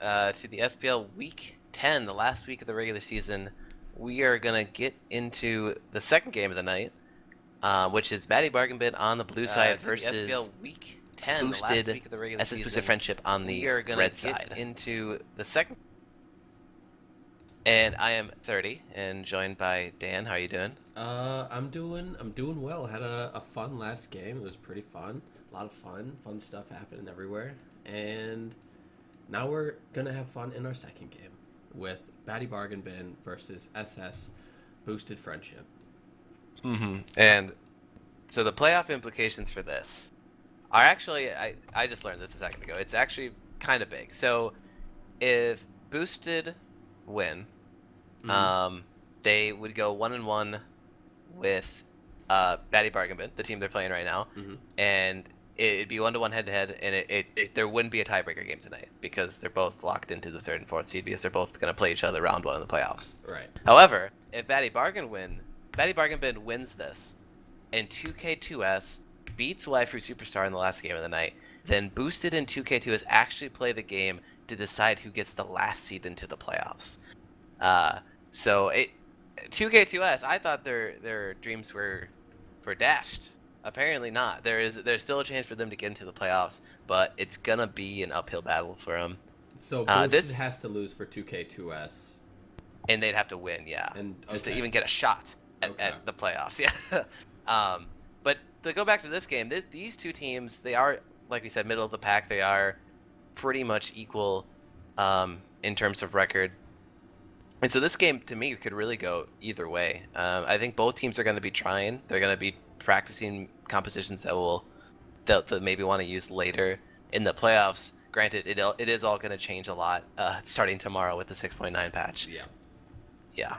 to the SBL Week 10, the last week of the regular season. We are going to get into the second game of the night, which is Batty Bargain Bin on the blue side versus the SBL Week 10, boosted, the last week of the regular season. Boosted Friendship on the red side. Into the second. And I am 30 and joined by Dan. How are you doing? I'm doing well. Had a fun last game. It was pretty fun. A lot of fun stuff happening everywhere. And now we're gonna have fun in our second game with Batty Bargain Bin versus SS Boosted Friendship. And so the playoff implications for this are actually, I just learned this a second ago. It's actually kind of big. So if Boosted win, they would go 1-1 with Batty Bargain Bin, the team they're playing right now, and it'd be 1-1 head-to-head, and there wouldn't be a tiebreaker game tonight because they're both locked into the third and fourth seed because they're both going to play each other round one in the playoffs. Right. However, if Batty Bargain Bin wins this, and 2K2S beats Waifu Superstar in the last game of the night, then Boosted and 2K2S actually play the game to decide who gets the last seed into the playoffs. So 2K2S, I thought their dreams were dashed. Apparently not. There's still a chance for them to get into the playoffs, but it's gonna be an uphill battle for them. So Boosted has to lose for 2K2S, and they'd have to win, just to even get a shot at the playoffs, But to go back to this game, these two teams, they are, like we said, middle of the pack. They are pretty much equal in terms of record. And so this game, to me, could really go either way. I think both teams are going to be trying. They're going to be practicing compositions that they'll maybe want to use later in the playoffs. Granted, it is all going to change a lot starting tomorrow with the 6.9 patch. Yeah.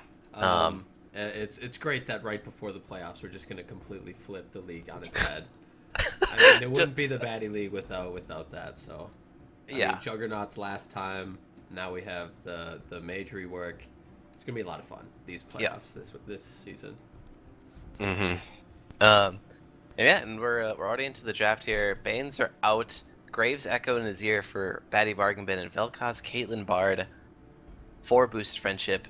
It's great that right before the playoffs, we're just going to completely flip the league on its head. I mean, it wouldn't be the Batty League without that. So, I mean, Juggernaut's last time. Now we have the mage rework. It's gonna be a lot of fun. These playoffs this season. And we're already into the draft here. Banes are out. Graves, Echo, and Azir for Batty Bargain Bin, and Vel'Koz, Caitlyn, Bard for Boosted Friendship.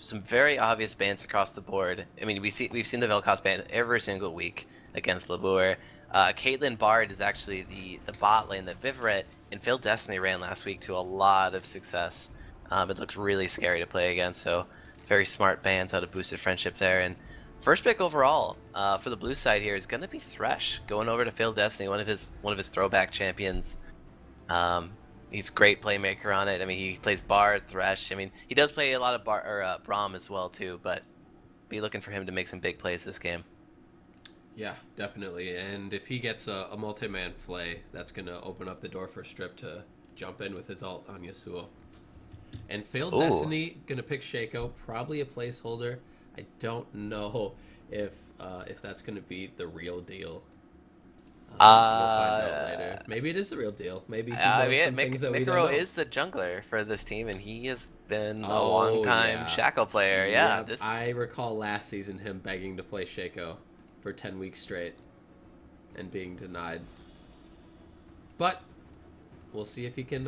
Some very obvious bans across the board. I mean, we've seen the Vel'Koz ban every single week against Labur. Caitlyn, Bard is actually the bot lane that Vivaret and Phil Destiny ran last week to a lot of success. It looked really scary to play against, so very smart bans out of Boosted Friendship there. And first pick overall for the blue side here is going to be Thresh, going over to Phil Destiny, one of his throwback champions. He's a great playmaker on it. I mean, he plays Bard, Thresh. I mean, he does play a lot of Braum as well too, but be looking for him to make some big plays this game. Yeah, definitely. And if he gets a multi-man flay, that's going to open up the door for Strip to jump in with his ult on Yasuo. And Failed Destiny, going to pick Shaco, probably a placeholder. I don't know if that's going to be the real deal. We'll find out later. Maybe it is the real deal. Maybe he knows some things that we don't know. Mikro is the jungler for this team, and he has been a long-time Shaco player. Yeah, I recall last season him begging to play Shaco for 10 weeks straight and being denied. But we'll see if he can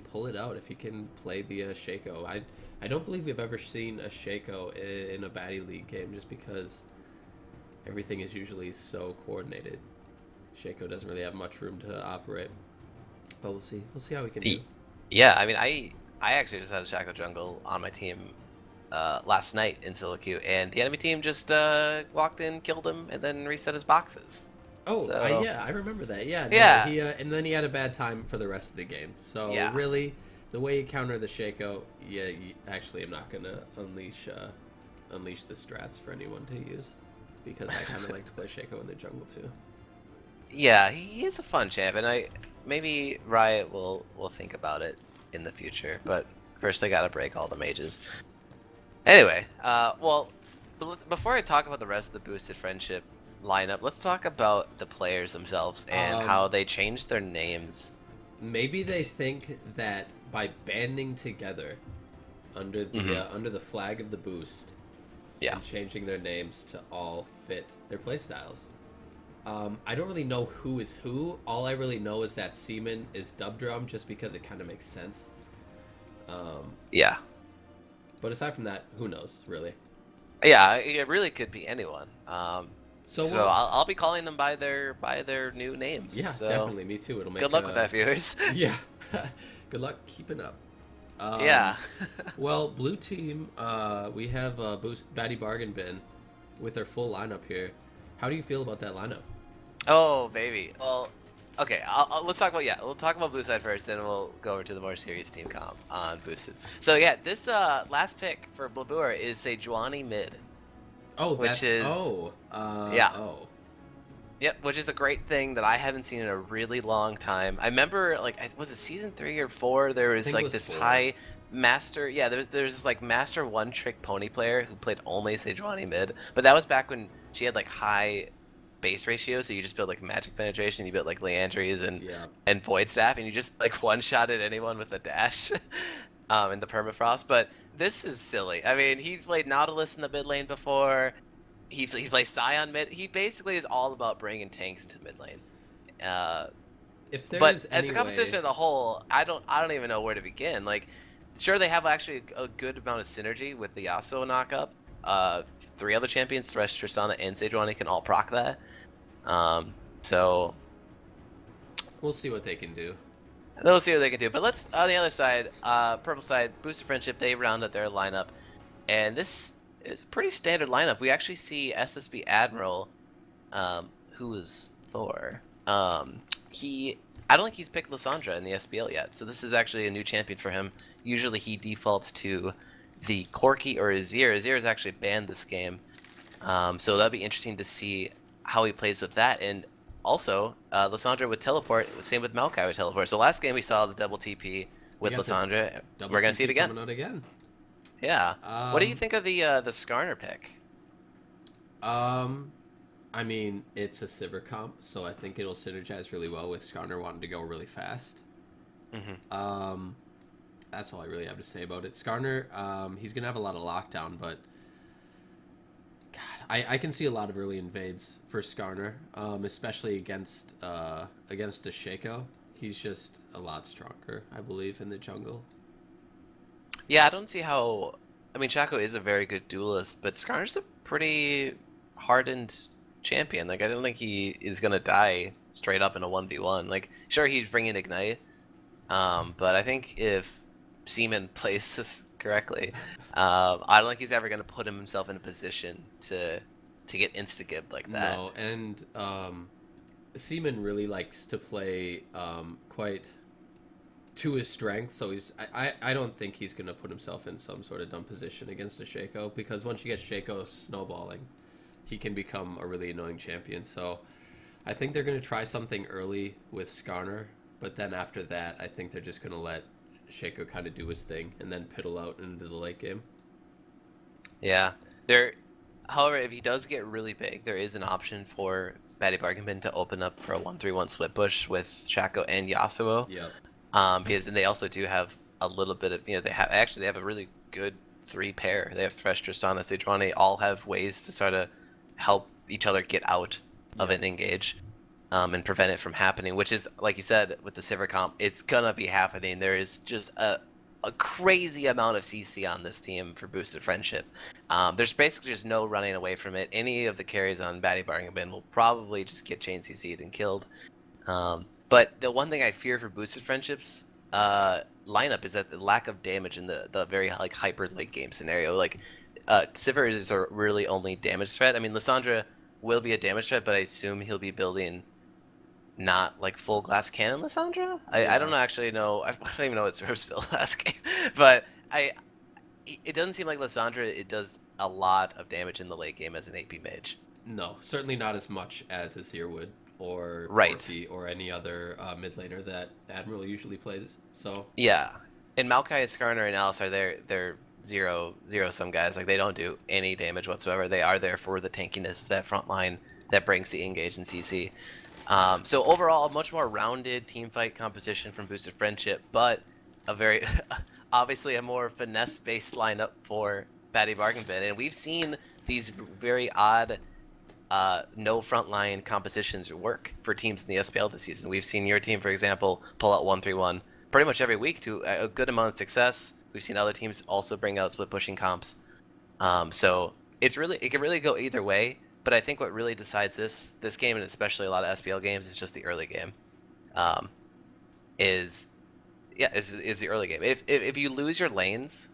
pull it out, if he can play the Shaco. I don't believe we've ever seen a Shaco in a Batty League game just because everything is usually so coordinated. Shaco doesn't really have much room to operate. But we'll see. We'll see how we can do. Yeah, I mean, I actually just had a Shaco jungle on my team last night in solo queue, and the enemy team just walked in, killed him, and then reset his boxes. Oh, yeah, I remember that. Yeah. And then he had a bad time for the rest of the game. So really, the way you counter the Shaco, actually, I'm not gonna unleash the strats for anyone to use because I kind of like to play Shaco in the jungle too. Yeah, he is a fun champ, and maybe Riot will think about it in the future. But first, they gotta break all the mages. Anyway, before I talk about the rest of the Boosted Friendship lineup, let's talk about the players themselves and how they changed their names. Maybe they think that by banding together under the flag of the boost, and changing their names to all fit their playstyles, I don't really know who is who. All I really know is that Seaman is Dub Drum, just because it kind of makes sense. Um, Yeah. but aside from that, who knows, really? Yeah, it really could be anyone. So So well, I'll be calling them by their new names. yeah, So definitely, me too. It'll good make luck with that, viewers. yeah. Good luck keeping up. Yeah. Well, blue team, we have Boost Batty Bargain Bin with our full lineup here. How do you feel about that lineup? Oh, baby. Well, okay. Let's talk about We'll talk about blue side first, then we'll go over to the more serious team comp on boosted. So yeah, this last pick for Blabur is Sejuani mid, Oh, which that's is yeah. oh. Yep, which is a great thing that I haven't seen in a really long time. I remember, like, was it season 3 or 4? There I was think it like was this 4. high master. Yeah, there's this like master one trick pony player who played only Sejuani mid, but that was back when she had like high base ratio, so you just built like magic penetration, you built like Leandries Yeah. and void staff, and you just like one shotted anyone with a dash, in the permafrost. But this is silly. I mean, he's played Nautilus in the mid lane before. He plays Scion mid. He basically is all about bringing tanks into mid lane. Uh, If but there's as any a composition way, as a whole, I don't even know where to begin. Like, sure they have actually a good amount of synergy with the Yasuo knockup. 3 other champions, Thresh, Tristana, and Sejuani can all proc that. So we'll see what they can do. they'll see what they can do. But let's on the other side, purple side, Booster Friendship. They round up their lineup, and this is a pretty standard lineup. We actually see SSB Admiral, who is Thor. I don't think he's picked Lissandra in the SBL yet, so this is actually a new champion for him. Usually he defaults to the Corki or Azir. Azir is actually banned this game, so that'll be interesting to see how he plays with that. And also, Lissandra would teleport. Same with Maokai would teleport. So last game we saw the double TP with Lissandra. We're gonna see it again. Coming out again. Yeah. What do you think of the Skarner pick? I mean, it's a Sivir comp, so I think it'll synergize really well with Skarner wanting to go really fast. That's all I really have to say about it. Skarner, he's gonna have a lot of lockdown, but God, I can see a lot of early invades for Skarner, especially against a Shaco. He's just a lot stronger, I believe, in the jungle. Yeah, I don't see how. I mean, Shaco is a very good duelist, but Skarner's a pretty hardened champion. Like, I don't think he is gonna die straight up in a 1v1. Like, sure, he's bringing Ignite, but I think if Seaman plays this correctly, I don't think he's ever gonna put himself in a position to get insta-gibbed like that. No, and Seaman really likes to play quite to his strength, so I don't think he's gonna put himself in some sort of dumb position against a Shaco, because once you get Shaco snowballing, he can become a really annoying champion. So I think they're gonna try something early with Skarner, but then after that, I think they're just gonna let Shaco kind of do his thing and then piddle out into the late game. Yeah. However, if he does get really big, there is an option for Batty Bargain Bin to open up for a 1-3-1 split push with Shaco and Yasuo. Yep. Because then they also do have a little bit of, they have a really good 3 pair. They have Thresh, Tristana, Sejuani, all have ways to sort of help each other get out of an engage, and prevent it from happening, which is, like you said, with the Sivir comp, it's gonna be happening. There is just a crazy amount of CC on this team for Boosted Friendship. There's basically just no running away from it. Any of the carries on Batty Bargain Bin will probably just get chain CC'd and killed. But the one thing I fear for Boosted Friendships lineup is that the lack of damage in the very like hyper late game scenario. Like, Sivir is a really only damage threat. I mean, Lissandra will be a damage threat, but I assume he'll be building not like full glass cannon Lissandra. I don't actually know. I don't even know what Zerb's built last game, but it doesn't seem like Lissandra. It does a lot of damage in the late game as an AP mage. No, certainly not as much as Azir would, or Right. Corki, or any other mid laner that Admiral usually plays. So Yeah, and Maokai, Skarner, and Alice are they're zero sum guys. Like, they don't do any damage whatsoever. They are there for the tankiness, that front line that brings the engage and CC. So overall, a much more rounded team fight composition from Boosted Friendship, but a very obviously a more finesse-based lineup for Batty Bargain Bin. And we've seen these very odd no frontline compositions work for teams in the SBL this season. We've seen your team, for example, pull out 1-3-1 pretty much every week to a good amount of success. We've seen other teams also bring out split pushing comps. So it can really go either way. But I think what really decides this game, and especially a lot of SBL games, is just the early game. Is the early game. If you lose your lanes,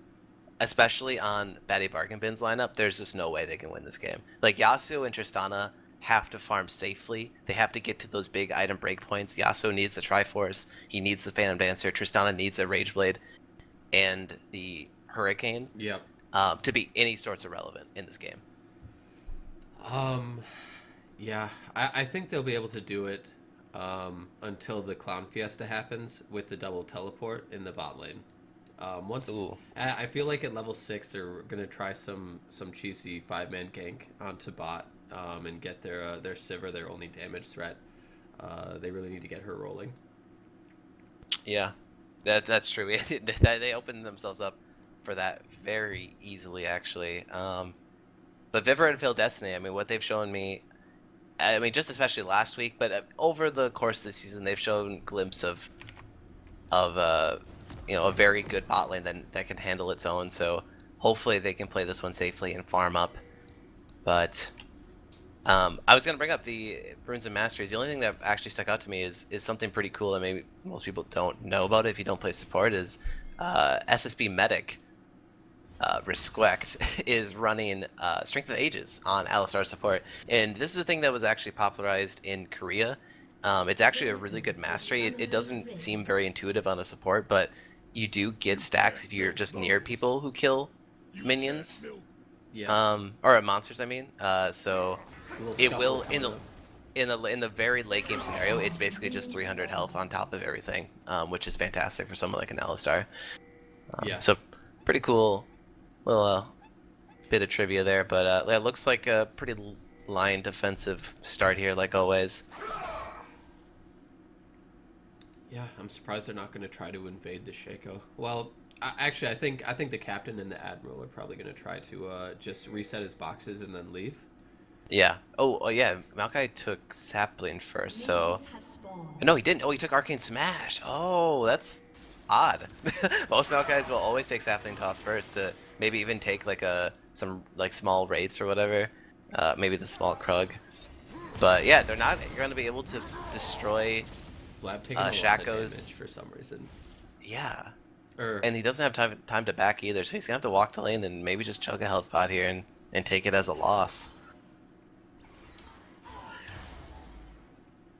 especially on Batty Bargain Bin's lineup, there's just no way they can win this game. Like, Yasuo and Tristana have to farm safely. They have to get to those big item breakpoints. Yasuo needs the Triforce. He needs the Phantom Dancer. Tristana needs a Rage Blade and the Hurricane. Yep. To be any sorts of relevant in this game. Yeah, I think they'll be able to do it until the Clown Fiesta happens with the double teleport in the bot lane. I feel like at level 6 they're gonna try some cheesy 5-man gank onto bot and get their Sivir, their only damage threat. They really need to get her rolling. Yeah, that's true. They opened themselves up for that very easily, actually. But Vivre and Fail Destiny, I mean, what they've shown me, I mean, just especially last week, but over the course of the season, they've shown glimpse of a very good bot lane that can handle its own. So hopefully they can play this one safely and farm up. But I was gonna bring up the Runes and Masteries. The only thing that actually stuck out to me is something pretty cool that maybe most people don't know about it if you don't play support. Is SSB Medic. Respect is running Strength of Ages on Alistar support, and this is a thing that was actually popularized in Korea. It's actually a really good mastery. It doesn't seem very intuitive on a support, but you do get stacks if you're just near people who kill minions, or monsters. I mean, so it will in the very late game scenario. It's basically just 300 health on top of everything, which is fantastic for someone like an Alistar. So pretty cool. Little bit of trivia there, but it looks like a pretty line defensive start here, like always. Yeah, I'm surprised they're not going to try to invade the Shaco. Well, actually, I think the captain and the admiral are probably going to try to just reset his boxes and then leave. Yeah. Oh yeah. Maokai took Sapling first, so no, he didn't. Oh, he took Arcane Smash. Oh, that's odd. Most Maokais will always take Sapling Toss first to maybe even take like some small raids or whatever. Maybe the small Krug. But yeah, they're not going to be able to destroy Lab taking a lot of damage for some reason. Yeah. And he doesn't have time to back either, so he's gonna have to walk the lane and maybe just chug a health pot here and take it as a loss.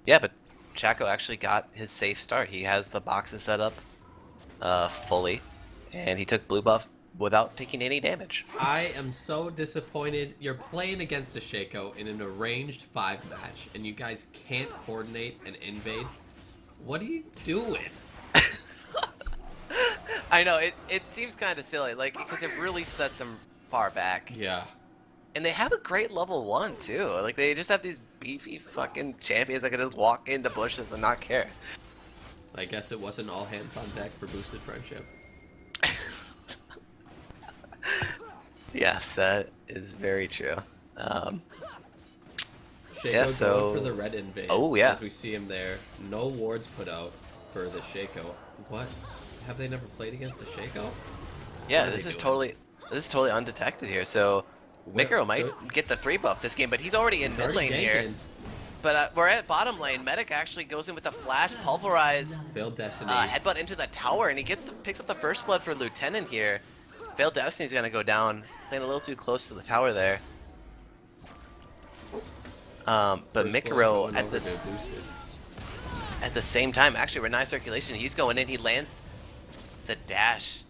Yeah, but Chaco actually got his safe start. He has the boxes set up fully, and he took blue buff without taking any damage. I am so disappointed. You're playing against a Shaco in an arranged 5 match, and you guys can't coordinate an invade. What are you doing? I know, it seems kind of silly, like, because it really sets them far back. Yeah. And they have a great level 1, too. Like, they just have these beefy fucking champions that can just walk into bushes and not care. I guess it wasn't all hands on deck for boosted friendship. Yes, that is very true. Shaco yeah, so going for the red invade. Oh yeah, as we see him there. No wards put out for the Shaco. What? Have they never played against a Shaco? Yeah, this is totally undetected here. So Mikiro might get the 3 buff this game, but he's already in mid lane here. But we're at bottom lane. Medic actually goes in with a flash, pulverize, Failed Destiny, headbutt into the tower, and he picks up the first blood for Lieutenant here. Failed Destiny's gonna go down, playing a little too close to the tower there. But Mikiro at the same time, actually, Renai circulation. He's going in. He lands the dash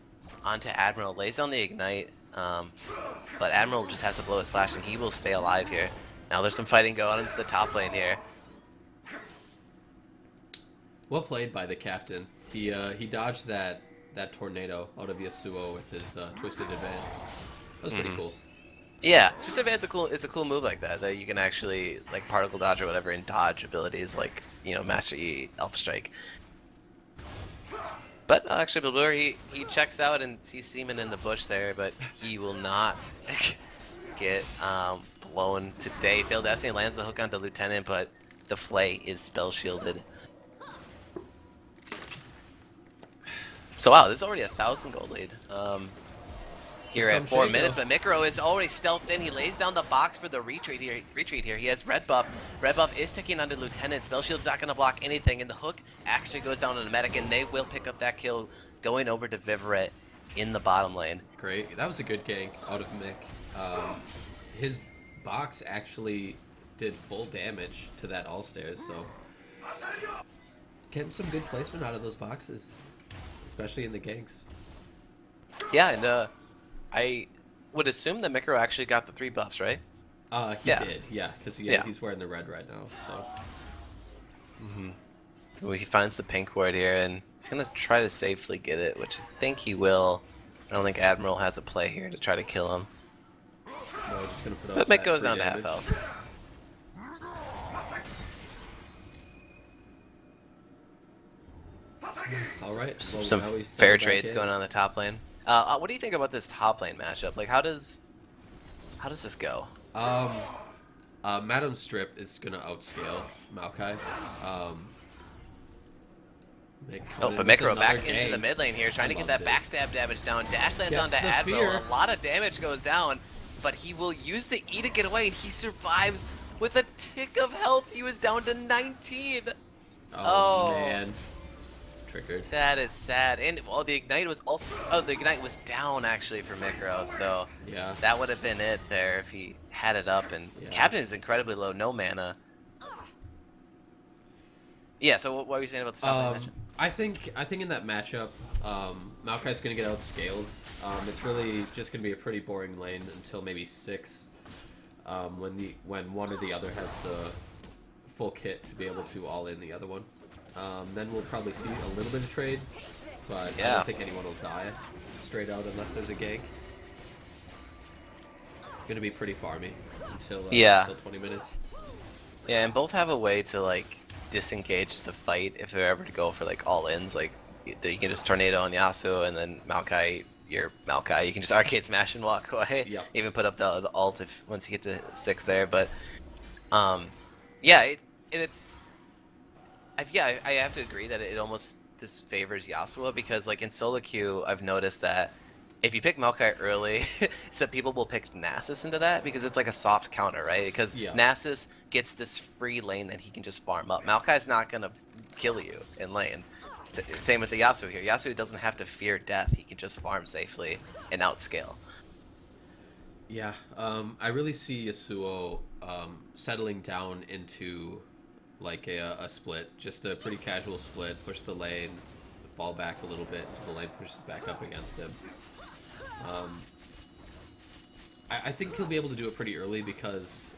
onto Admiral, lays down the ignite. But Admiral just has to blow his flash, and he will stay alive here. Now there's some fighting going on in the top lane here. Well played by the captain. He dodged that tornado out of Yasuo with his twisted advance. That was pretty cool. Yeah, twisted advance is a cool move like that you can actually like particle dodge or whatever and dodge abilities like, you know, Master E, Alpha Strike. But actually, Blur, he checks out and sees Seaman in the bush there, but he will not get alone today. Phil Destiny lands the hook onto Lieutenant, but the Flay is spell shielded. So wow, this is already 1,000 gold lead. Here at 4 minutes, but Mikro is already stealthed in. He lays down the box for the retreat here. He has red buff. Red buff is ticking onto Lieutenant. Spell shield's not going to block anything, and the hook actually goes down to the medic, and they will pick up that kill, going over to Vivaret in the bottom lane. Great, that was a good gank out of Mick. His box actually did full damage to that all-stairs, so getting some good placement out of those boxes, especially in the ganks. Yeah, and I would assume that Mikro actually got the 3 buffs, right? He did, yeah, because he's wearing the red right now, so. He finds the pink ward here, and he's going to try to safely get it, which I think he will. I don't think Admiral has a play here to try to kill him. No, just gonna put but Mick goes down to half health. Alright, well, some fair trades going on in the top lane. What do you think about this top lane matchup? Like, how does this go? Madam Strip is gonna outscale Maokai. But Mikro back into the mid lane here, trying to get that backstab damage down. Dash lands onto Admiral. A lot of damage goes down, but he will use the E to get away, and he survives with a tick of health. He was down to 19. Oh man. Triggered. That is sad. And well, the ignite was also the ignite was down actually for Mikro, so yeah, that would have been it there if he had it up. And Captain is incredibly low, no mana. Yeah. So what were you saying about the top lane matchup? I think in that matchup, Maokai's gonna get outscaled. It's really just gonna be a pretty boring lane until maybe 6, when one or the other has the full kit to be able to all in the other one. Then we'll probably see a little bit of trade, but I don't think anyone will die straight out unless there's a gank. Gonna be pretty farmy until 20 minutes. Yeah, and both have a way to like disengage the fight if they're ever to go for like all-ins. Like you can just tornado on Yasuo, and then Maokai, your Maokai, you can just arcade smash and walk away. Yep. Even put up the ult if once you get to 6 there. But I have to agree that it almost favors Yasuo, because like in solo queue I've noticed that if you pick Maokai early, some people will pick Nasus into that because it's like a soft counter, right? Because Nasus gets this free lane that he can just farm up. Maokai's not gonna kill you in lane. Same with the Yasuo here. Yasuo doesn't have to fear death. He can just farm safely and outscale. Yeah, I really see Yasuo settling down into like a split, just a pretty casual split, push the lane, fall back a little bit until the lane pushes back up against him. I think he'll be able to do it pretty early because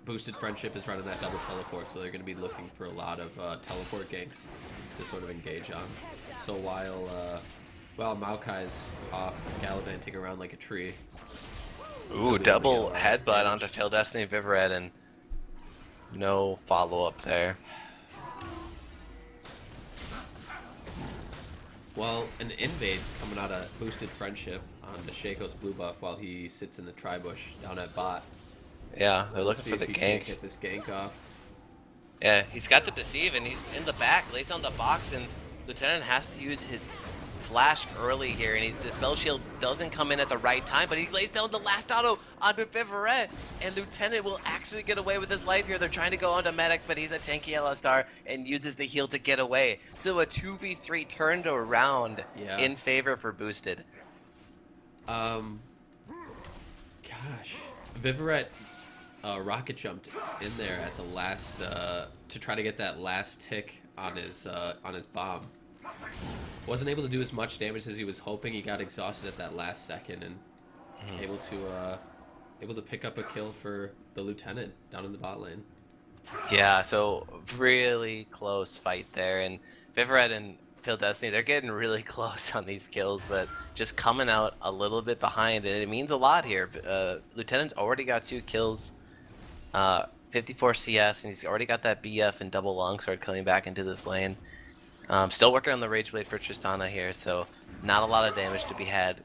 Boosted Friendship is running that double teleport, so they're going to be looking for a lot of teleport ganks to sort of engage on. So while Maokai's off gallivanting around like a tree. Ooh, double headbutt onto Phil Destiny Vivaret, and no follow-up there. Well, an invade coming out of Boosted Friendship on the Shaco's blue buff while he sits in the tri-bush down at bot. Yeah, they're looking for the gank. Get this gank off. Yeah, he's got the deceive, and he's in the back, lays on the box, and Lieutenant has to use his flash early here, and the spell shield doesn't come in at the right time, but he lays down the last auto onto Vivaret, and Lieutenant will actually get away with his life here. They're trying to go onto Medic, but he's a tanky LSR and uses the heal to get away. So a 2v3 turned around in favor for Boosted. Gosh, Vivaret rocket jumped in there at the last to try to get that last tick on his bomb. Wasn't able to do as much damage as he was hoping. He got exhausted at that last second and able to pick up a kill for the Lieutenant down in the bot lane. Yeah, so really close fight there, and Vivaret and Phil Destiny, they're getting really close on these kills, but just coming out a little bit behind, and it means a lot here. Lieutenant's already got 2 kills, 54 CS, and he's already got that BF and double longsword coming back into this lane. Still working on the Rage Blade for Tristana here, so not a lot of damage to be had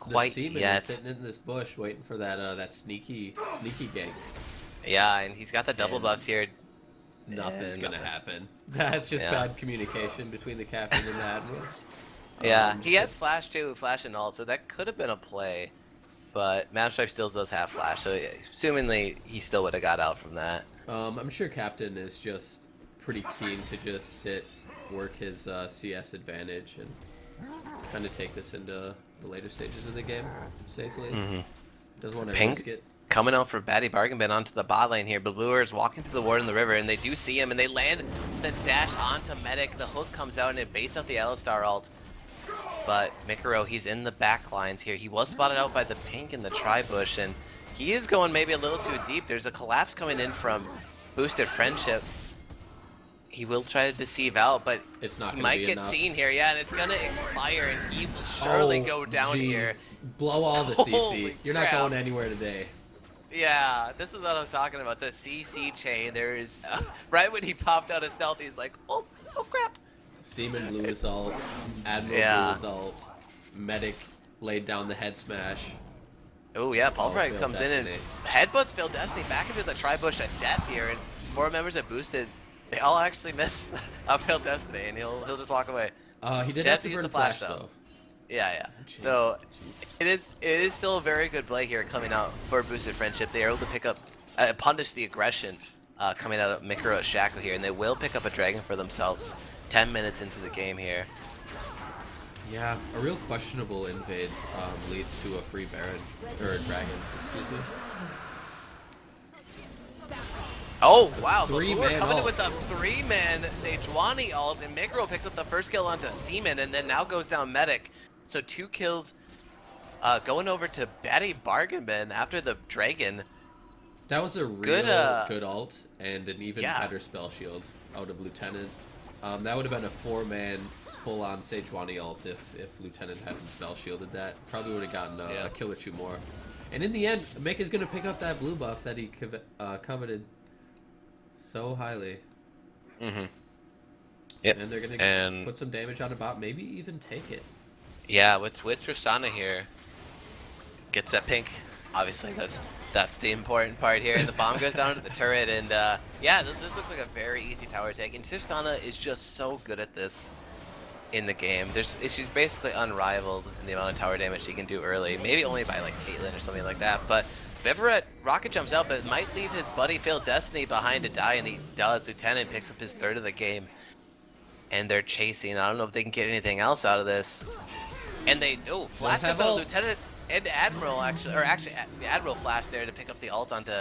quite Seaman yet. is sitting in this bush waiting for that sneaky gank. Yeah, and he's got the double And buffs here. Nothing's And gonna happen. That's just bad communication between the captain and the admiral. Yeah, he had flash too, flash and ult, so that could have been a play. But Madam Stripe still does have flash, so assumingly he still would have got out from that. I'm sure Captain is just pretty keen to just sit, work his CS advantage, and kind of take this into the later stages of the game safely. Doesn't want to risk it. Coming out for Batty Bargain Bin onto the bot lane here. Blue is walking through the ward in the river, and they do see him, and they land the dash onto Medic. The hook comes out, and it baits out the Alistar ult. But Mikuro, he's in the back lines here. He was spotted out by the pink in the tri-bush, and he is going maybe a little too deep. There's a collapse coming in from Boosted Friendship. He will try to deceive out, but it's not he might get seen here. Yeah, and it's going to expire, and he will surely go down here. Blow all the CC. Holy You're not crap. going anywhere today. Yeah, this is what I was talking about, the CC chain. There's, right when he popped out of stealth, he's like, oh crap. Seaman blew his ult, Admiral blew his ult, Medic laid down the head smash. Oh yeah, Paulbright comes in and headbutts Phil Destiny back into the tri-bush at death here, and 4 members at Boosted, they all actually miss Phil Destiny, and he'll just walk away. He did have to burn flash though. Yeah. So it is still a very good play here coming out for Boosted Friendship. They are able to pick up, punish the aggression coming out of Mikuro at Shaco here, and they will pick up a dragon for themselves 10 minutes into the game here. Yeah, a real questionable invade leads to a free Baron, or a dragon, excuse me. Oh, wow, so We're coming in with a 3-man Sejuani ult, and Mikuro picks up the first kill onto Seaman, and then now goes down Medic. So 2 kills going over to Batty Bargain Bin after the dragon. That was a real good ult, and an even better spell shield out of Lieutenant. That would have been a 4-man full-on Sejuani ult if Lieutenant hadn't spell shielded that. Probably would have gotten a kill or 2 more. And in the end, Mika's going to pick up that blue buff that he coveted so highly. Yep. And they're going to put some damage on a bot, maybe even take it. Yeah, with Tristana here, gets that pink. Obviously, that's the important part here. The bomb goes down to the turret, and yeah, this looks like a very easy tower take. And Tristana is just so good at this in the game. She's basically unrivaled in the amount of tower damage she can do early. Maybe only by like Caitlyn or something like that. But Vivaret rocket jumps out, but it might leave his buddy Phil Destiny behind to die, and he does. Lieutenant picks up his 3rd of the game, and they're chasing. I don't know if they can get anything else out of this. And they flash comes out Lieutenant and Admiral actually Admiral flash there to pick up the ult onto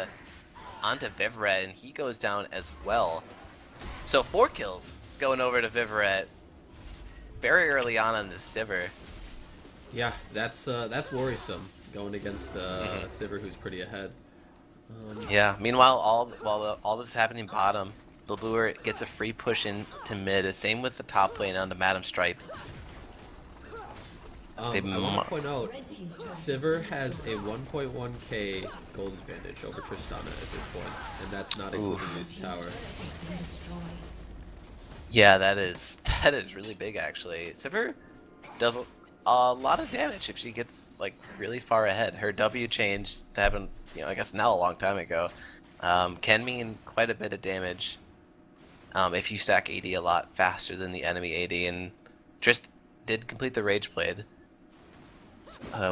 Vivaret, and he goes down as well. So 4 kills going over to Vivaret very early on in this Sivir. Yeah, that's worrisome going against a Sivir who's pretty ahead. Yeah. Meanwhile, while all this is happening bottom, Blue gets a free push into mid. Same with the top lane onto Madam Stripe. I want to point out, Sivir has a 1.1k gold advantage over Tristana at this point, and that's not including his tower. Yeah, that is really big actually. Sivir does a lot of damage if she gets like really far ahead. Her W changed to happen, I guess now a long time ago. Can mean quite a bit of damage if you stack AD a lot faster than the enemy AD, and Trist did complete the Rage Blade.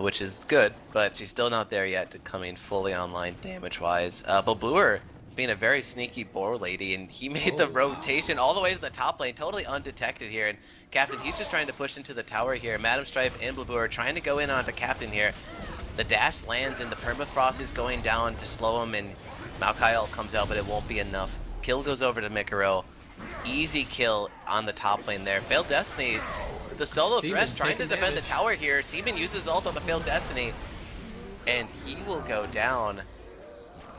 Which is good, but she's still not there yet to coming fully online damage-wise. But Bluer being a very sneaky boar lady, and he made the rotation all the way to the top lane, totally undetected here. And Captain, he's just trying to push into the tower here. Madam Stripe and Blue are trying to go in onto Captain here. The dash lands, and the Permafrost is going down to slow him, and Maokai comes out, but it won't be enough. Kill goes over to Mikuro. Easy kill on the top lane there. Failed Destiny. The solo Thresh trying to defend the tower here. Seaman uses ult on the Failed Destiny, and he will go down.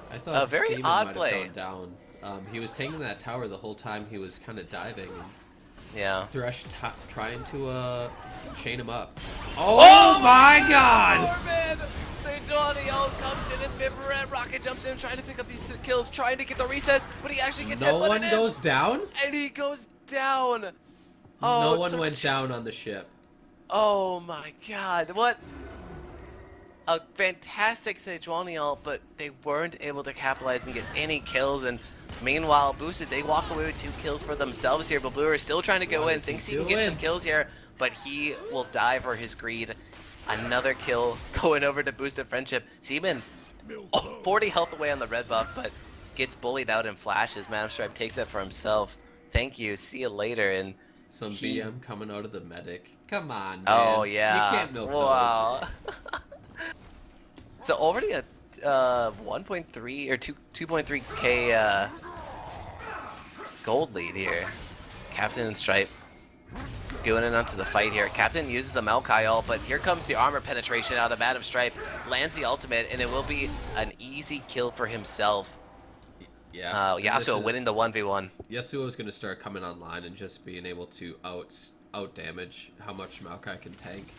I thought a very Seaman odd might play. have gone down. He was taking that tower the whole time he was kind of diving. Yeah. Thresh trying to chain him up. Oh my God! Sejuani ult comes in, and Vivaret rocket jumps in, trying to pick up these kills, trying to get the reset, but he actually gets no one goes down, and he goes down. No one went down on the ship. Oh my God! What? a fantastic Sejuani ult, but they weren't able to capitalize and get any kills. And meanwhile, Boosted, they walk away with 2 kills for themselves here. But Blue is still trying to go in, thinks he can get some kills here, but he will die for his greed. Another kill going over to Boosted Friendship. Seaman, 40 health away on the red buff, but gets bullied out in flashes. Madam Stripe takes that for himself. Thank you, see you later. And some BM coming out of the medic. Come on, man. Oh yeah. You can't milk wow. So already a 1.3 or 2.3k gold lead here. Captain and Stripe going in onto the fight here. Captain uses the Maokai ult, but here comes the armor penetration out of Madam Stripe. Lands the ultimate, and it will be an easy kill for himself. Yeah. Yasuo winning the 1v1. Yasuo is going to start coming online and just being able to out damage how much Maokai can tank.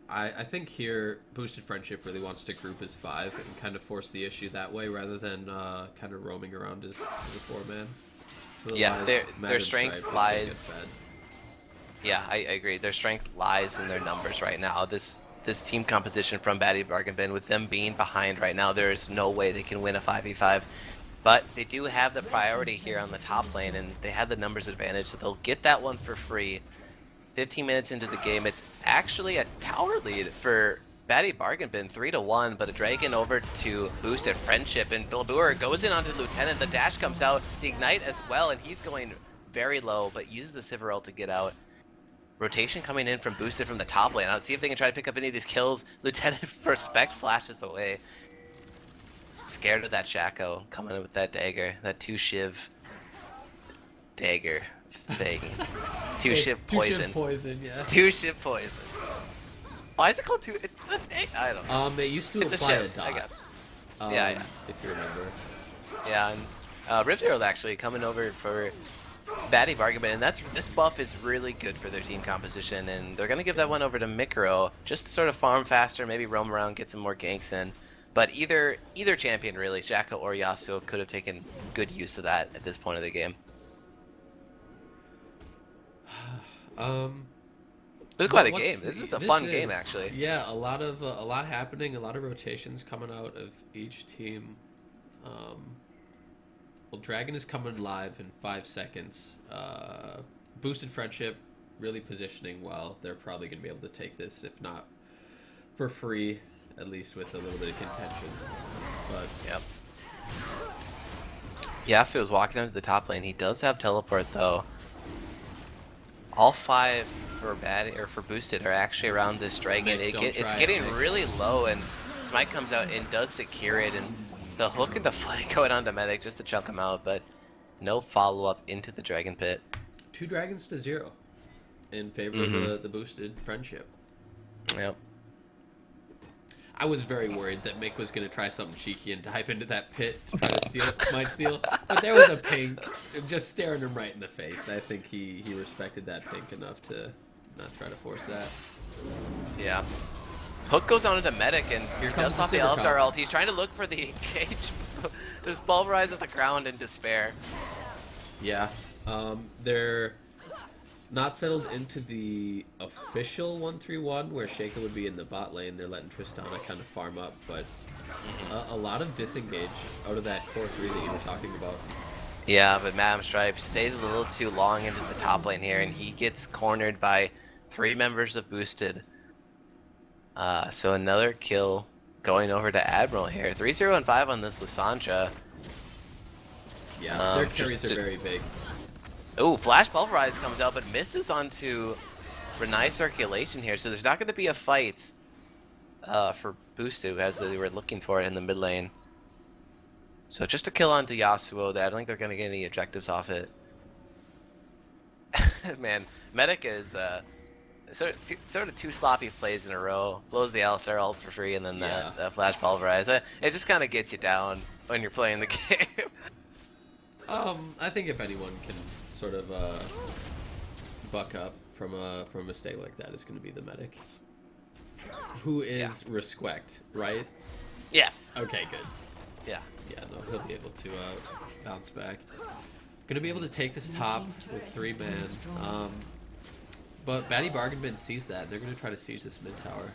I think here Boosted Friendship really wants to group as 5 and kind of force the issue that way rather than kind of roaming around as a 4-man. So yeah, their strength lies. Yeah, I agree. Their strength lies in their numbers right now. This team composition from Baddie Bargain Bin, with them being behind right now, there is no way they can win a 5v5. But they do have the priority here on the top lane, and they have the numbers advantage, so they'll get that one for free. 15 minutes into the game, it's actually a tower lead for Baddie Bargain Bin, 3-1, but a dragon over to Boosted Friendship, and Bilbour goes in onto Lieutenant. The dash comes out, the ignite as well, and he's going very low, but uses the Sivir ult to get out. Rotation coming in from Boosted from the top lane. I'll see if they can try to pick up any of these kills. Lieutenant Respect flashes away. Scared of that Shaco coming in with that dagger, that 2-shiv dagger thing. 2-shiv poison. 2-shiv poison, yeah. 2-shiv poison. Why is it called 2? I don't know. They used to it's apply a, shiv, a dot. I guess. Yeah. If you remember. Yeah, and Rift Herald actually coming over for Baddie Bargain Bin, and this buff is really good for their team composition, and they're gonna give that one over to Mikro just to sort of farm faster, maybe roam around, get some more ganks in. But either champion really, Shaco or Yasuo, could have taken good use of that at this point of the game. It was quite a game. This is a fun game, actually. Yeah, a lot happening, a lot of rotations coming out of each team. Well, Dragon is coming live in 5 seconds. Boosted Friendship really positioning well. They're probably going to be able to take this, if not for free, at least with a little bit of contention. But yep. Yasuo is walking into the top lane. He does have teleport though. All 5 for Boosted are actually around this dragon. It's getting really low, and Smite comes out and does secure it, and the hook and the flank going on to Medic just to chunk him out, but no follow-up into the Dragon Pit. 2 dragons to 0 in favor of the Boosted Friendship. Yep. I was very worried that Mick was going to try something cheeky and dive into that pit to try to Smite steal, but there was a pink just staring him right in the face. I think he respected that pink enough to not try to force that. Yeah. Hook goes on into Medic, and here does off the Alistar ult. He's trying to look for the engage. Just pulverizes the ground in despair. Yeah. They're not settled into the official 1-3-1 where Shaco would be in the bot lane. They're letting Tristana kind of farm up, but a lot of disengage out of that core 3 that you were talking about. Yeah, but Madam Stripe stays a little too long into the top lane here, and he gets cornered by 3 members of Boosted. So another kill going over to Admiral here. 3-0 and 5 on this Lissandra. Yeah, their carries are very big. Oh, Flash Pulverize comes out, but misses onto Renai Circulation here, so there's not going to be a fight for Boosted as they were looking for it in the mid lane. So just a kill onto Yasuo. I don't think they're going to get any objectives off it. Man, Medic is sort of 2 sloppy plays in a row. Blows the Alistar ult for free, and then the Flash Pulverize. It just kind of gets you down when you're playing the game. I think if anyone can sort of buck up from a mistake like that, it's going to be the Medic, who is Respect, right? Yes. Okay, good. Yeah. Yeah, no, he'll be able to bounce back. Gonna be able to take this top with 3 man. But Baddie Bargain Bin sees that. They're gonna try to siege this mid tower.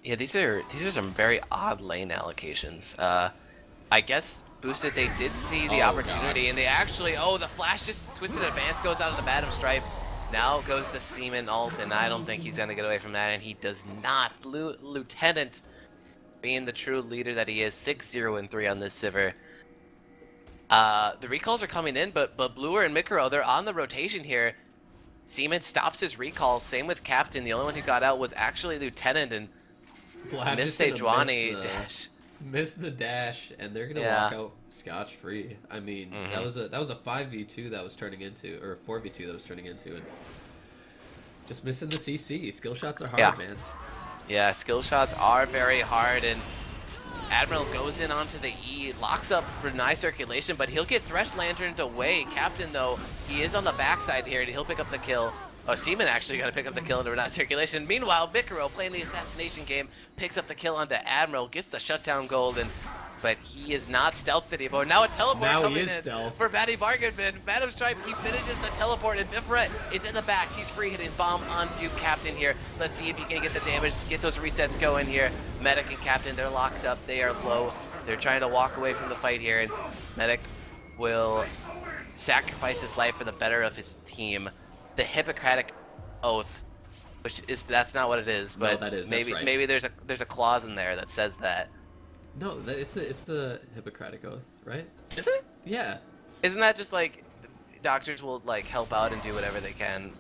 Yeah, these are some very odd lane allocations. I guess boosted they did see the opportunity, and they actually the flash just twisted advance goes out of the Madam Stripe. Now goes the Seaman ult, and I don't think he's gonna get away from that, and he does not. Lieutenant, being the true leader that he is, 6-0-3 on this Sivir. The recalls are coming in, but Bluer and Mikuro, they're on the rotation here. Seaman stops his recall. Same with Captain. The only one who got out was actually Lieutenant, and missed Sejuani. Missed the dash, and they're gonna walk out scotch-free. I mean, that was a 5v2 that was turning into, or 4v2 that was turning into, and just missing the CC. Skill shots are hard, man. Yeah, skill shots are very hard, and Admiral goes in onto the E, locks up for nice circulation, but he'll get Thresh Lanterned away. Captain, though, he is on the backside here, and he'll pick up the kill. Oh, Seaman actually got to pick up the kill into Renat circulation. Meanwhile, Mikuro, playing the assassination game, picks up the kill onto Admiral, gets the shutdown gold, but he is not stealthed anymore. Now a teleport coming in for Batty Bargainman. Madam Stripe, he finishes the teleport, and Bifra is in the back. He's free hitting bombs onto Captain here. Let's see if he can get the damage, get those resets going here. Medic and Captain, they're locked up. They are low. They're trying to walk away from the fight here, and Medic will sacrifice his life for the better of his team. The Hippocratic Oath, that's not what it is, but no, maybe there's a clause in there that says that. No, it's the Hippocratic Oath, right? Is it? Yeah. Isn't that just like doctors will like help out and do whatever they can?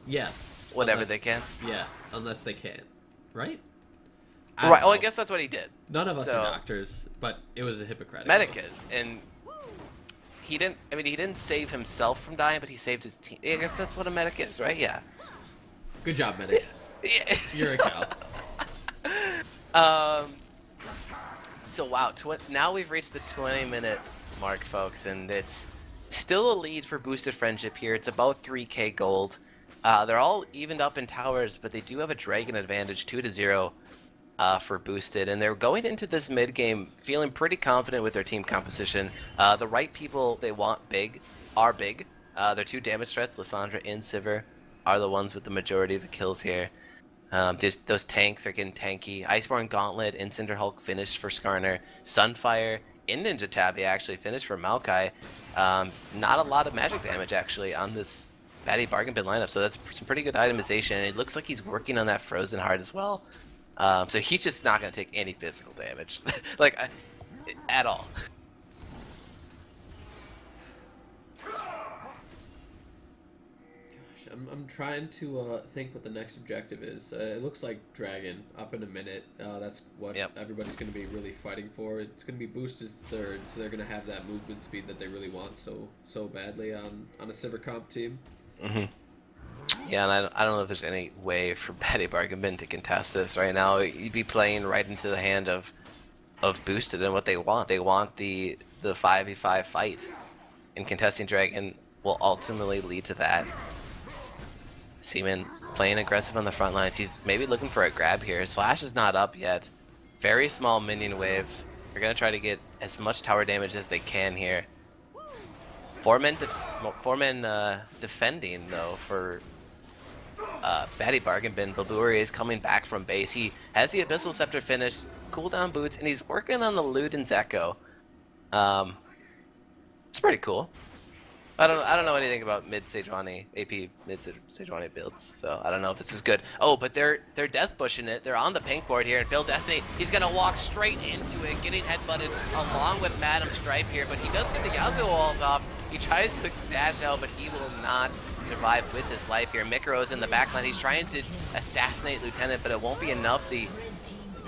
Yeah. Whatever they can. Yeah, unless they can, right? Right. Oh, I guess that's what he did. None of us are doctors, but it was a Hippocratic Medic Oath. is, and he didn't. I mean, he didn't save himself from dying, but he saved his team. I guess that's what a medic is, right? Yeah. Good job, Medic. Yeah. You're a cow. So wow, now we've reached the 20-minute mark, folks, and it's still a lead for Boosted Friendship here. It's about 3k gold. They're all evened up in towers, but they do have a dragon advantage, 2-0 for Boosted, and they're going into this mid game feeling pretty confident with their team composition. The right people they want are big. Their two damage threats, Lissandra and Sivir, are the ones with the majority of the kills here. Those tanks are getting tanky. Iceborne Gauntlet and Cinderhulk finished for Skarner. Sunfire and Ninja Tabby actually finished for Maokai. Not a lot of magic damage actually on this Batty Bargain Bin lineup, so that's some pretty good itemization. And it looks like he's working on that Frozen Heart as well. So he's just not going to take any physical damage, like at all. I'm trying to think what the next objective is. It looks like Dragon up in a minute. That's what everybody's going to be really fighting for. It's going to be Boosted's third, so they're going to have that movement speed that they really want so badly on a Sivir comp team. Yeah, and I don't know if there's any way for Batty Bargain to contest this right now. You'd be playing right into the hand of Boosted and what they want. They want the 5v5 fight, and contesting Dragon will ultimately lead to that. Seaman playing aggressive on the front lines. He's maybe looking for a grab here. His flash is not up yet. Very small minion wave. They're going to try to get as much tower damage as they can here. Four men defending, though, for Batty Bargain Bin. Balburi is coming back from base. He has the Abyssal Scepter finished, cooldown boots, and he's working on the Luden's Echo. It's pretty cool. I don't know anything about mid Sejuani AP mid Sejuani builds, so I don't know if this is good. Oh, but they're death bushing it. They're on the pink board here, and Phil Destiny, he's gonna walk straight into it, getting headbutted along with Madam Stripe here, but he does get the Yasuo walls off. He tries to dash out, but he will not survive with his life here. Mikuro's in the backline. He's trying to assassinate Lieutenant, but it won't be enough. The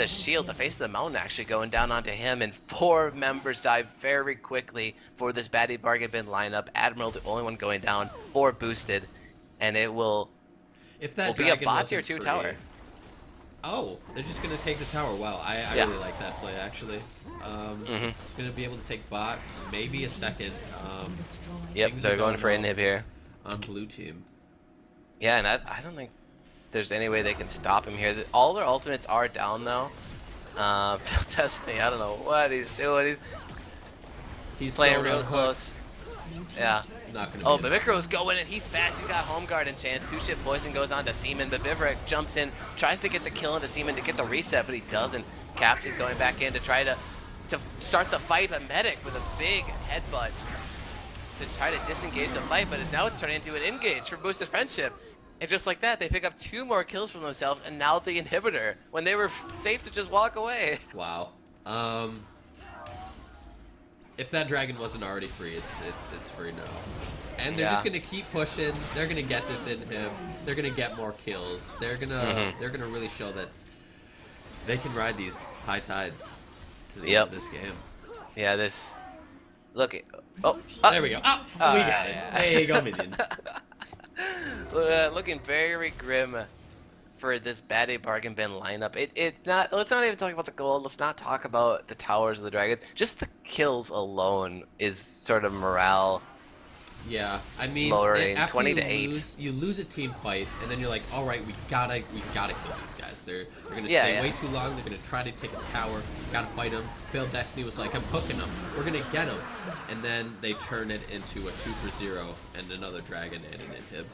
shield, the face of the mountain actually going down onto him, and 4 members die very quickly for this Batty Bargain Bin lineup. Admiral, the only one going down, 4 boosted, and it will be a bot tier 2 tower. Oh, they're just going to take the tower. Wow, I really like that play, actually. Going to be able to take bot, maybe a second. Yep, so they're going for inhib here. On blue team. Yeah, and I don't think there's any way they can stop him here. All their ultimates are down, though. Phil Destiny, I don't know what he's doing. He's playing real close. Yeah. not going to be Oh, in but Micro's going, and he's fast. He's got home guard and chance. Two-ship poison goes on to Seaman, but Bivrak jumps in, tries to get the kill into Seaman to get the reset, but he doesn't. Captain going back in to try to start the fight, but Medic with a big headbutt to try to disengage the fight, but now it's turning into an engage for Boosted Friendship. And just like that, they pick up 2 more kills from themselves, and now the inhibitor, when they were safe to just walk away. Wow. If that dragon wasn't already free, it's free now. And they're just gonna keep pushing. They're gonna get this in him. They're gonna get more kills. They're gonna really show that they can ride these high tides to the end of this game. Yeah, this. Look. There we go. Oh, we got it. There you go, minions. Looking very grim for this Batty Bargain Bin lineup. Let's not even talk about the gold. Let's not talk about the towers of the dragon. Just the kills alone is sort of morale. Yeah, I mean, lowering. after 20 to 8. you lose a team fight, and then you're like, all right, we gotta kill these guys. They're gonna stay way too long. They're gonna try to take a tower. Gotta fight them. Failed Destiny was like, I'm hooking them. We're gonna get them, and then they turn it into a 2-for-0 and another dragon and an inhib.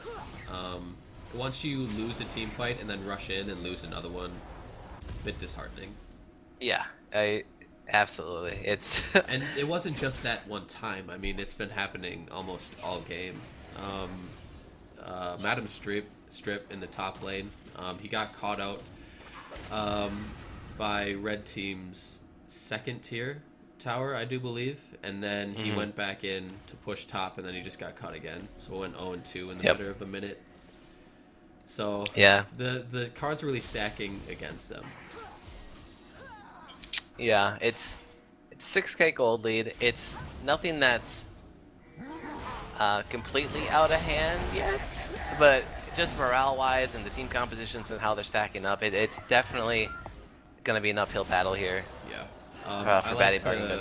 Once you lose a team fight and then rush in and lose another one, a bit disheartening. Yeah, absolutely. It's and it wasn't just that one time. I mean, it's been happening almost all game. Madam Strip in the top lane. He got caught out by red team's 2nd tier tower, I do believe, and then he went back in to push top, and then he just got caught again. So it went 0-2 in the matter of a minute. So yeah, the cards are really stacking against them. Yeah, it's 6K gold lead. It's nothing that's completely out of hand yet, but just morale-wise and the team compositions and how they're stacking up, it's definitely going to be an uphill battle here. Yeah. For Batty Bargain Bin.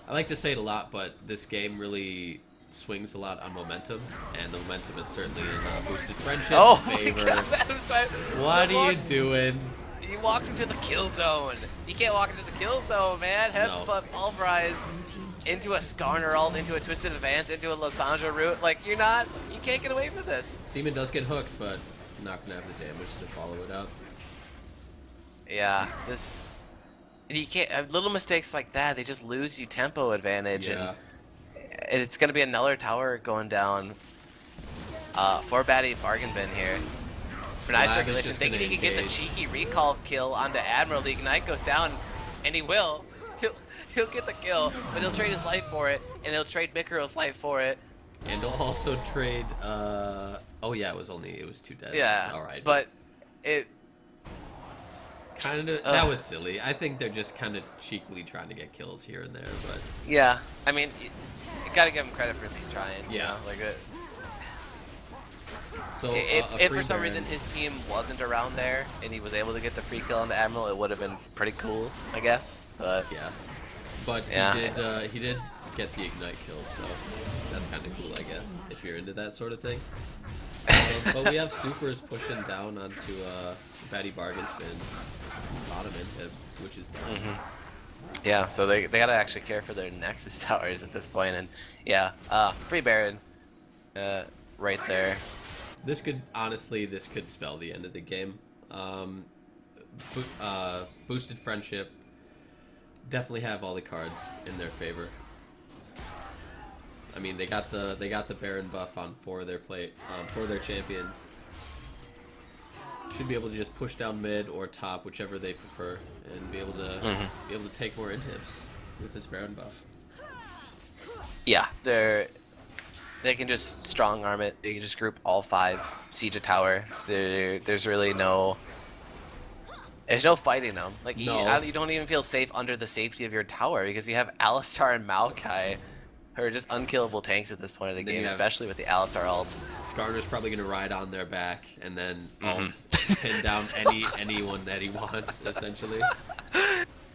I like to say it a lot, but this game really swings a lot on momentum, and the momentum is certainly in Boosted Friendship's favor. What are you doing? He walks into the kill zone. You can't walk into the kill zone, man. Headbutt pulverize into a Skarner ult, into a Twisted Advance, into a Lysandra root. Like, you can't get away from this. Seaman does get hooked, but not gonna have the damage to follow it up. Yeah, you can't. Little mistakes like that, they just lose you tempo advantage, and it's gonna be another tower going down for Batty Bargain Bin here. For Night Circulation, thinking he can get the cheeky recall kill onto Admiral. The Ignite goes down, and he will. He'll get the kill, but he'll trade his life for it, and he'll trade Mikaro's life for it. And he'll also trade. Oh yeah, it was 2 dead. Yeah. All right. But it kind of that was silly. I think they're just kind of cheekily trying to get kills here and there, but yeah. I mean, you gotta give him credit for at least trying. Yeah. You know? Like it. So if for some reason his team wasn't around there and he was able to get the free kill on the Admiral, it would have been pretty cool, I guess. But yeah, but he did get the Ignite kill, so that's kind of cool, I guess, if you're into that sort of thing. But we have supers pushing down onto Batty Bargain Bin's bottom inhib, which is down. Yeah, so they gotta actually care for their Nexus towers at this point, and yeah, free Baron, right there. This could spell the end of the game. Boosted Friendship definitely have all the cards in their favor. I mean, they got the Baron buff on for their champions. Should be able to just push down mid or top, whichever they prefer, and be able to take more inhibs with this Baron buff. Yeah, they can just strong arm it. They can just group all 5, siege a tower. There's really there's no fighting them. Like you don't even feel safe under the safety of your tower because you have Alistar and Maokai, who are just unkillable tanks at this point of the game, especially with the Alistar ult. Skarner's probably gonna ride on their back and then ult pin down anyone that he wants, essentially.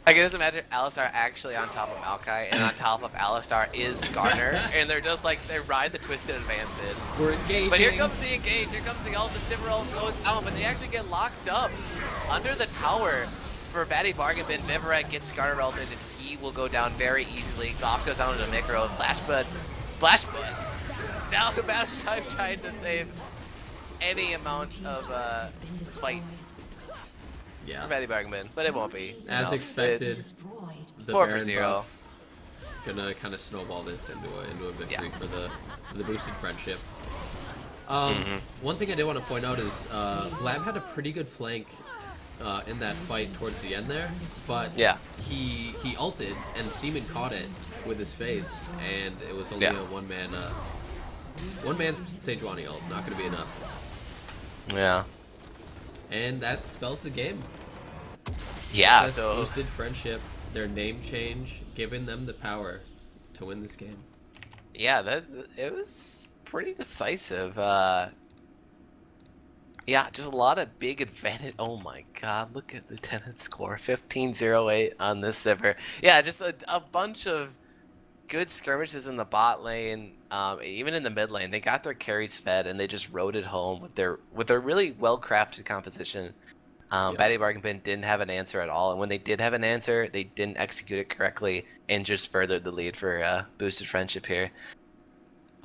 I can just imagine Alistar actually on top of Maokai, and on top of Alistar is Skarner, and they're just like, they ride the Twisted Advance in. We're engaging. But here comes the engage, here comes the ult, the Simmer ult goes out, but they actually get locked up under the tower for Batty Bargain Bin. Vivorite gets Skarner ulted, and he will go down very easily. Exhaust goes down to Mikro, Flashbud. now the Battleship trying to save any amount of fight Yeah. for Batty Bargain, but it won't be. As expected, the 4 for Baron 0. buff gonna kind of snowball this into a victory for the boosted friendship. One thing I did want to point out is Blab had a pretty good flank in that fight towards the end there, but he ulted and Seaman caught it with his face, and it was only a one man Sejuani ult, not gonna be enough. Yeah. And that spells the game. Yeah, so boosted friendship, their name change, giving them the power to win this game. Yeah, it was pretty decisive. Yeah, just a lot of big advantage. Oh my god, look at Lieutenant's score. 15-0-8 on this Sivir. Yeah, just a bunch of good skirmishes in the bot lane, even in the mid lane. They got their carries fed and they just rode it home with their really well-crafted composition. Batty Bargain didn't have an answer at all, and when they did have an answer, they didn't execute it correctly and just furthered the lead for boosted friendship here.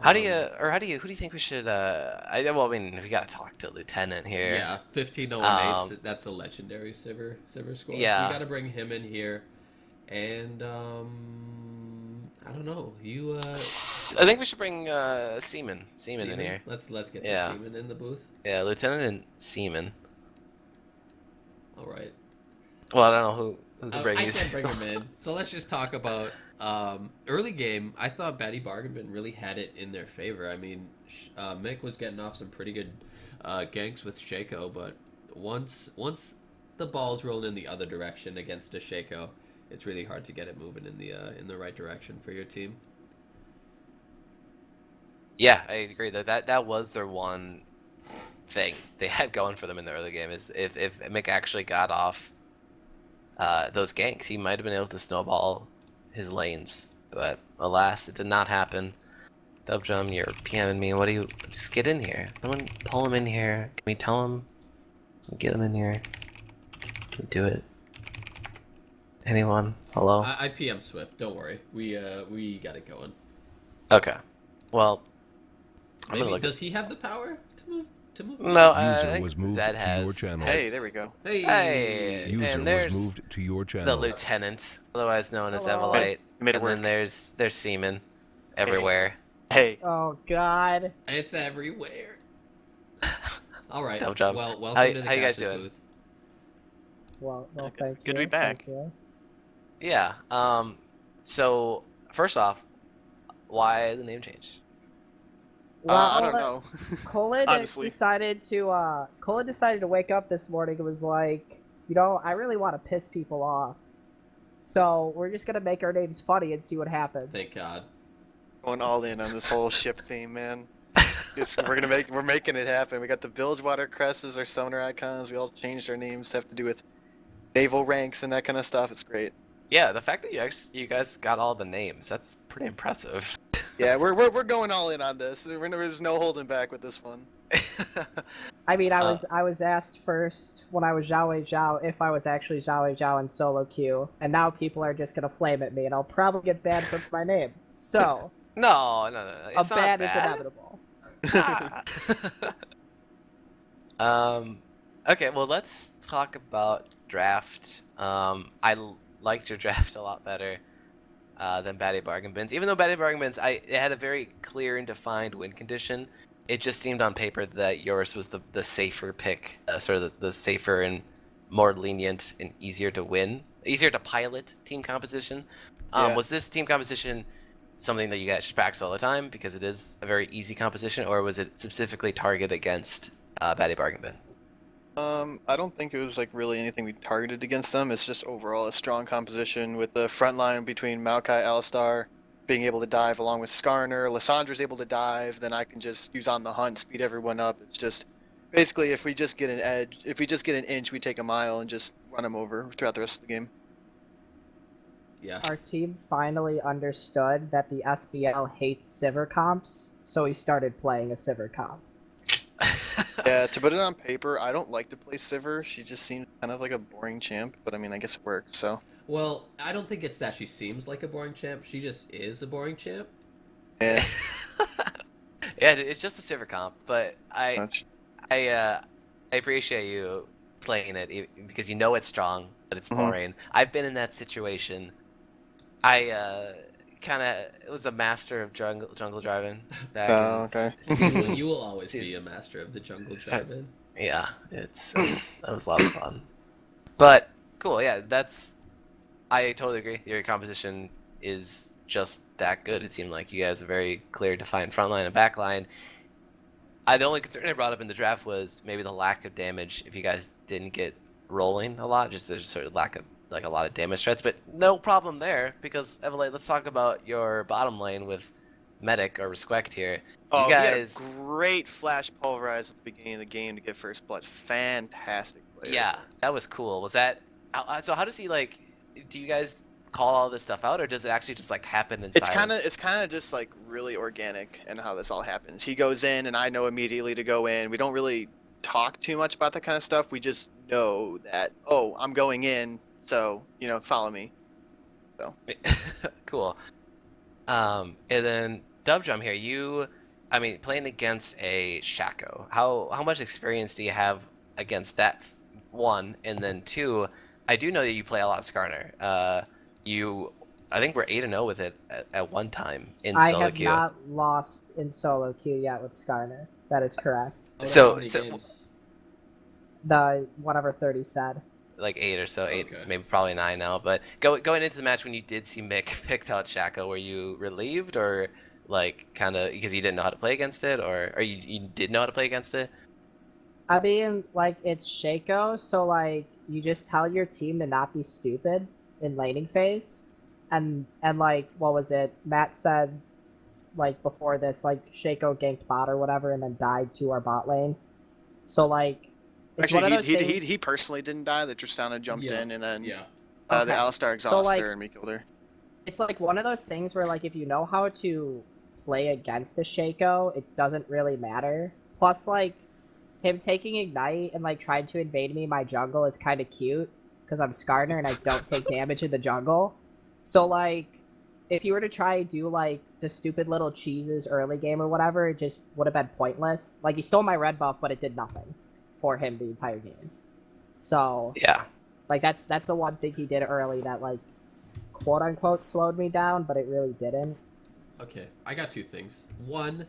Who do you think we should? I mean, we gotta talk to Lieutenant here. Yeah, 15-0-8. That's a legendary Sivir score. Yeah, so we gotta bring him in here, and I don't know. You. I think we should bring Seaman in here. Let's get the Seaman in the booth. Yeah, Lieutenant and Seaman. All right. Well, I don't know who can bring I these. can't bring him in. So let's just talk about early game. I thought Batty Bargain really had it in their favor. I mean, Mick was getting off some pretty good ganks with Shaco, but once the ball's rolling in the other direction against a Shaco, it's really hard to get it moving in the right direction for your team. Yeah, I agree that was their one thing they had going for them in the early game, is if Mick actually got off those ganks, he might have been able to snowball his lanes, but alas, it did not happen. Dubjum, you're PMing me. What do you? Just get in here. Someone pull him in here. Can we tell him? Get him in here. Can we do it? Anyone? Hello? I PM Swift. Don't worry. We got it going. Okay. Well, maybe does he have the power to move? No, User was moved Zed to your channel. Hey, there we go. Hey, User and there's was moved to your the channel. Lieutenant, otherwise known as Hello. Evelite, You made it and work. then there's Seaman everywhere. Hey. Oh God. It's everywhere. All right. No job. Well, welcome How to the you guys Cassius doing? booth. Well, no, Okay. thank you. Good to be back. Thank you. Yeah. So first off, why the name change? Well, I don't know. Colin Honestly. decided to wake up this morning and was like, I really want to piss people off. So we're just gonna make our names funny and see what happens. Thank God. Going all in on this whole ship theme, man. We're making it happen. We got the Bilgewater crests as our summoner icons. We all changed our names to have to do with naval ranks and that kind of stuff. It's great. Yeah, the fact that you guys got all the names, that's pretty impressive. Yeah, we're going all in on this. There's no holding back with this one. I mean, I was asked first when I was Zhao Zhao if I was actually Zhao Zhao in solo queue, and now people are just gonna flame at me, and I'll probably get banned for my name. So No. It's a not ban is bad. inevitable. Okay, well, let's talk about draft. I liked your draft a lot better than Batty Bargain Bins. Even though Batty Bargain Bins, it had a very clear and defined win condition. It just seemed on paper that yours was the safer pick, sort of the safer and more lenient and easier to pilot team composition. Yeah. Was this team composition something that you guys should practice all the time because it is a very easy composition, or was it specifically targeted against Batty Bargain Bin? I don't think it was like really anything we targeted against them. It's just overall a strong composition with the front line between Maokai, Alistar being able to dive along with Skarner. Lyssandra's able to dive, then I can just use On the Hunt, speed everyone up. It's just basically if we just get an inch, we take a mile and just run them over throughout the rest of the game. Yeah. Our team finally understood that the SBL hates Sivir comps, so we started playing a Sivir comp. Yeah, to put it on paper, I don't like to play Sivir. She just seems kind of like a boring champ, but I mean, I guess it works, so. Well, I don't think it's that she seems like a boring champ. She just is a boring champ. Yeah. Yeah, it's just a silver comp, but Much. I appreciate you playing it because you know it's strong, but it's Mhm. boring. I've been in that situation. I kind of was a master of jungle driving back Oh, in okay. season. You will always season be a master of the jungle drive-in. yeah, that was a lot of fun. But cool, yeah, I totally agree. Your composition is just that good. It seemed like you guys have a very clear, defined front line and back line. The only concern I brought up in the draft was maybe the lack of damage if you guys didn't get rolling a lot, just there's sort of lack of like a lot of damage threats, but no problem there because Evelyn, let's talk about your bottom lane with Medic or Respect here. You Oh, he had a guys, great flash pulverize at the beginning of the game to get first blood. Fantastic player. yeah, that was cool. Was that so? How does he like? Do you guys call all this stuff out, or does it actually just like happen in silence? It's kind of just like really organic and how this all happens. He goes in, and I know immediately to go in. We don't really talk too much about that kind of stuff. We just know that I'm going in, so follow me. So Cool. And then Dubdrum here, I mean, playing against a Shaco, how much experience do you have against that? One, and then two, I do know that you play a lot of Skarner. I think we're 8-0 with it at one time in I solo have queue. not lost in solo queue yet with Skarner. That is correct. Out of So- how many so- games? The whatever 30 said. Like 8 or so, 8, Okay. maybe probably 9 now. But going into the match when you did see Mick picked out Shaco, were you relieved or like kind of because you didn't know how to play against it, or you did know how to play against it? I mean, like, it's Shaco, so, like, you just tell your team to not be stupid in laning phase. And like, what was it? Matt said, like, before this, like, Shaco ganked bot or whatever and then died to our bot lane. So, like, it's one of actually, those he things... he personally didn't die. The Tristana jumped Yeah. in, and then Yeah. the Okay. Alistar So, exhausted like- her, and we killed her. It's like one of those things where, like, if you know how to play against a Shaco, it doesn't really matter. Plus, like, him taking Ignite and, like, trying to invade me in my jungle is kind of cute, because I'm Skarner and I don't take damage in the jungle. So, like, if you were to try and do, like, the stupid little cheeses early game or whatever, it just would have been pointless. Like, he stole my red buff, but it did nothing for him the entire game. So, Yeah. like, that's the one thing he did early that, like, quote-unquote slowed me down, but it really didn't. Okay, I got two things. One,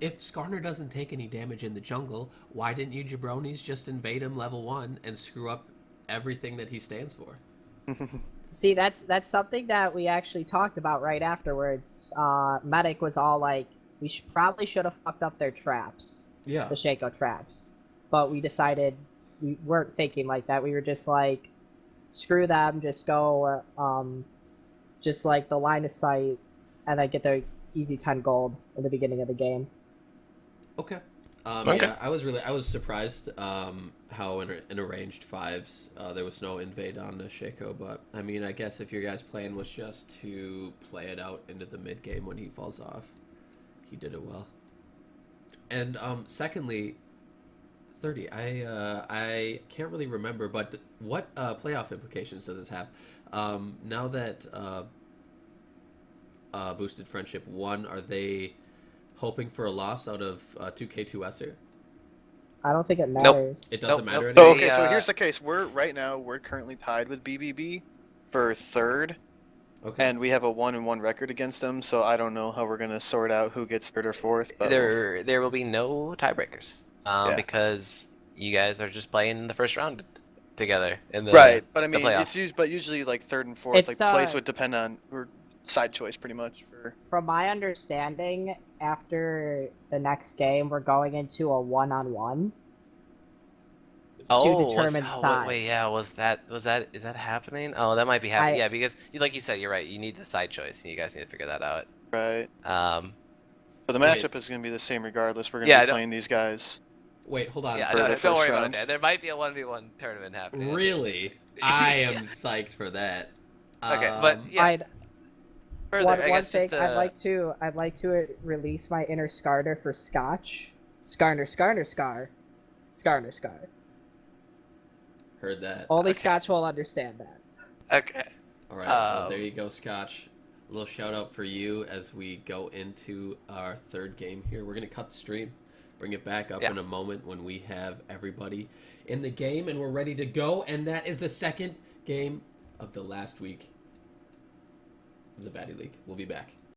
if Skarner doesn't take any damage in the jungle, why didn't you jabronis just invade him level 1 and screw up everything that he stands for? See, that's something that we actually talked about right afterwards. Medic was all like, we probably should have fucked up their traps, Yeah. the Shaco traps. But we decided we weren't thinking like that. We were just like, screw them, just go, just like the line of sight, and then get their easy 10 gold in the beginning of the game. Okay. Okay. Yeah, I was surprised how in arranged fives there was no invade on the Shaco, but I mean, I guess if your guys' plan was just to play it out into the mid game when he falls off, he did it well. And secondly, 30. I can't really remember, but what playoff implications does this have? Now that Boosted Friendship won, are they hoping for a loss out of 2K2Ser? I don't think it matters. It doesn't Nope, matter nope. anymore. Okay, so They, here's the case. We're currently tied with BBB for third, Okay. and we have a 1-1 record against them. So I don't know how we're gonna sort out who gets third or fourth. But There will be no tiebreakers Yeah. because you guys are just playing the first round together in the right, but I the mean, playoffs. usually like third and fourth, It's, like place uh, would depend on or side choice pretty much for. From my understanding, after the next game, we're going into a one-on-one. determine wait, yeah, sides. is that happening? Oh, that might be happening. I- Yeah, because like you said, you're right. You need the side choice, and you guys need to figure that out. Right. Um, But the Wait. matchup is going to be the same regardless. We're going Yeah, to I be don't- playing these guys. Wait, hold on. yeah, for the don't first worry about round. that. There might be a 1v1 tournament happening. Really? I am psyched for that. Okay, but yeah, I'd further, one I guess thing just I'd like to release my inner Skarner for Scotch. Skarner, Scar. Heard that. Only Okay. Scotch will understand that. okay. All right. Well, Um, there you go, Scotch. A little shout out for you as we go into our third game here. We're going to cut the stream, bring it back up in a moment when we have everybody in the game and we're ready to go. And that is the second game of the last week of the Batty League. We'll be back.